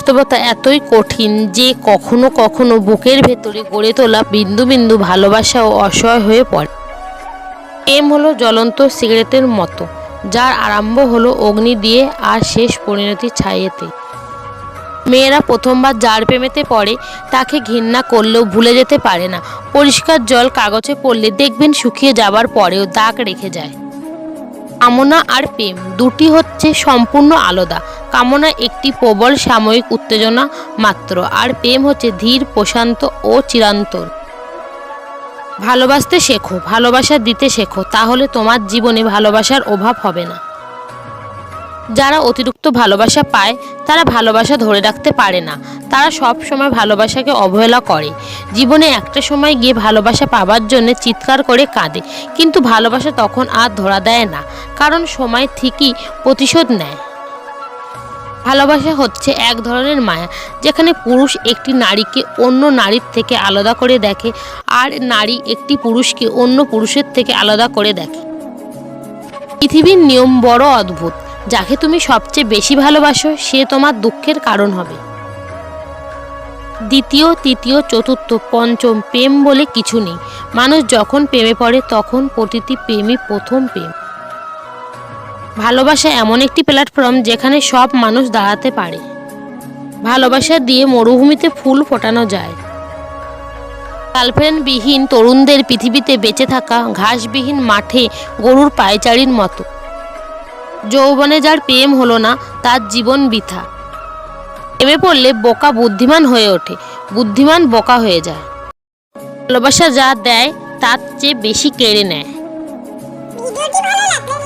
বাস্তবতা এতই কঠিন যে কখনো কখনো বুকের ভেতরে গড়ে তোলা বিন্দু বিন্দু ভালোবাসাও অসহায় হয়ে পড়ে। প্রেম হলো জ্বলন্ত সিগারেটের মতো, যার আরম্ভ হলো অগ্নি দিয়ে আর শেষ পরিণতি ছাইয়েতে। মেয়েরা প্রথমবার যার প্রেমেতে পড়ে তাকে ঘৃণা করলেও ভুলে যেতে পারে না। পরিষ্কার জল কাগজে পড়লে দেখবেন শুকিয়ে যাবার পরেও দাগ রেখে যায়। কামনা আর প্রেম দুটি হচ্ছে সম্পূর্ণ আলাদা। কামনা একটি প্রবল সাময়িক উত্তেজনা মাত্র, আর প্রেম হচ্ছে ধীর, প্রশান্ত ও চিরন্তন। ভালোবাসতে শেখো, ভালোবাসা দিতে শেখো, তাহলে তোমার জীবনে ভালোবাসার অভাব হবে না। যারা অতিরিক্ত ভালোবাসা পায় তারা ভালোবাসা ধরে রাখতে পারে না। তারা সব সময় ভালোবাসাকে অবহেলা করে। জীবনে একটা সময় গিয়ে ভালোবাসা পাবার জন্য চিৎকার করে কাঁদে, কিন্তু ভালোবাসা তখন আর ধরা দেয় না, কারণ সময় ঠিকই প্রতিশোধ নেয়। ভালোবাসা হচ্ছে এক ধরনের মায়া, যেখানে পুরুষ একটি নারীকে অন্য নারীর থেকে আলাদা করে দেখে, আর নারী একটি পুরুষকে অন্য পুরুষের থেকে আলাদা করে দেখে। পৃথিবীর নিয়ম বড় অদ্ভুত। যাকে তুমি সবচেয়ে বেশি ভালোবাসো সে তোমার দুঃখের কারণ হবে। দ্বিতীয়, তৃতীয়, চতুর্থ, পঞ্চম প্রেম বলে কিছু নেই। মানুষ যখন প্রেমে পড়ে তখন প্রতিটি প্রেমই প্রথম প্রেম। ভালোবাসা এমন একটি প্ল্যাটফর্ম যেখানে সব মানুষ দাঁড়াতে পারে। ভালোবাসা দিয়ে মরুভূমিতে ফুল ফোটানো যায়। গার্লফ্রেন্ডবিহীন তরুণদের পৃথিবীতে বেঁচে থাকা ঘাসবিহীন মাঠে গরুর পায়চারির মতো। যৌবনে যার প্রেম হলো না তার জীবন বৃথা। প্রেমে পড়লে বোকা বুদ্ধিমান হয়ে ওঠে, বুদ্ধিমান বোকা হয়ে যায়। ভালোবাসা যা দেয় তার চেয়ে বেশি কেড়ে নেয়। ভিডিওটি ভালো লাগলে